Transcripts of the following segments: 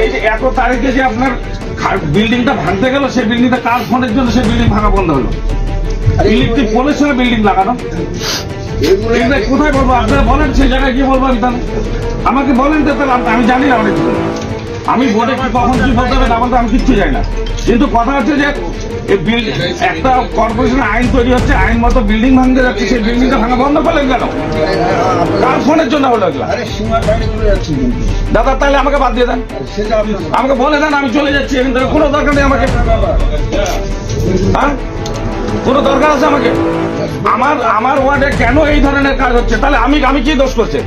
এই যে 1 তারিখে যে আপনার বিল্ডিংটা ভাঙতে গেল, সেই বিল্ডিংটা কার ফোনের জন্য সেই বিল্ডিং ভাঙা বন্ধ হলো? ইলেকট্রিক পোলের সঙ্গে বিল্ডিং লাগানো। কোথায় বলবো? আপনারা বলেন, সেই জায়গায় গিয়ে বলবো আমি তাহলে? আমাকে বলেন তো, তাহলে আমি জানি না অনেক কিছু। আমি বোর্ডে কখন কি বলতে হবে না বলতে আমি কিচ্ছু জানি না। কিন্তু কথা হচ্ছে যে একটা কর্পোরেশনের আইন তৈরি হচ্ছে, আইন মতো বিল্ডিং ভাঙতে যাচ্ছে, সেই বিল্ডিংটা ভাঙা বন্ধ করলেন কেন? কার ফোনের জন্য হলো এগুলা? দাদা তাহলে আমাকে বাদ দিয়ে দেন, আমাকে বলে দেন, আমি চলে যাচ্ছি। এখান থেকে কোনো দরকার নেই আমাকে। হ্যাঁ, কোনো দরকার আছে আমাকে? আমার ওয়ার্ডে কেন এই ধরনের কাজ হচ্ছে? তাহলে আমি কি দোষ করছে?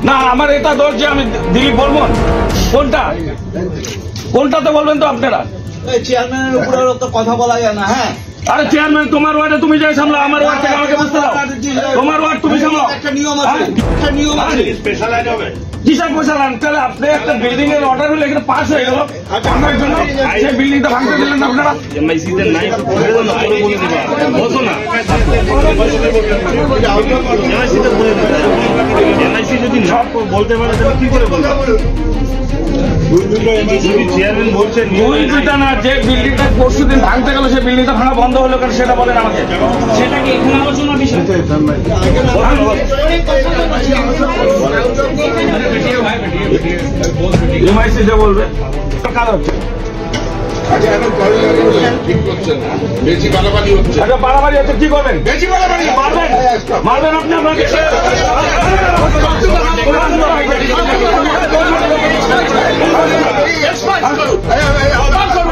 না আমার এটা দোষ যে আমি দিলীপ বর্মন। কোনটাতে বলবেন তো আপনারা? চেয়ারম্যানের উপরে তো কথা বলা যায় না। হ্যাঁ, আরে চেয়ারম্যান তোমার ওয়ার্ডে তুমি যাই সামলাও, আমার ওয়ার্ড থেকে আমাকে বুঝতে দাও। তোমার ওয়ার্ড তুমি সামলাও। একটা নিয়ম আছে, একটা নিয়ম আছে। স্পেশাল আইন হবে, কিসব স্পেশাল আইন? তাহলে আপনি একটা বিল্ডিং এর অর্ডার হলে এখানে পাস হয়ে গেল, আমার জন্য সেই বিল্ডিংটা ভাঙতে দিলেন আপনারা। যদি না বলতে পারে তাহলে কি করে বলবো? চেয়ারম্যান বলছেন না, যে বিল্ডিংটা পরশু দিন ভাঙতে গেল সেই বিল্ডিংটা ভাঙা বন্ধ হলো কেন সেটা বলেন আমাকে। সেটা কি এখানে আলোচনার বিষয়? এমআইসিতে বলবে কাজ হচ্ছে। আচ্ছা বাড়াবাড়ি হচ্ছে, কি করবেন? মারবেন আপনি আপনাকে।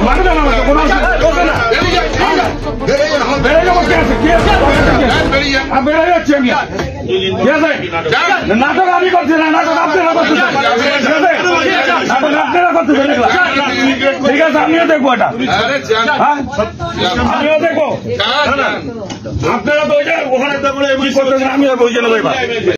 মারবেন আমাকে, কোনো বেড়ে যাবো। কে আছে? বেড়ে যাচ্ছি আমি। ঠিক আছে, নাটক আমি করছি না, নাটক আপনারা করতেছেন। নাটক আপনারা করতেছেন। ঠিক আছে, আমিও দেখবো এটা। হ্যাঁ, আমিও দেখবো। আপনারা তো ওই যে ওখানে আমিও ওই জন্য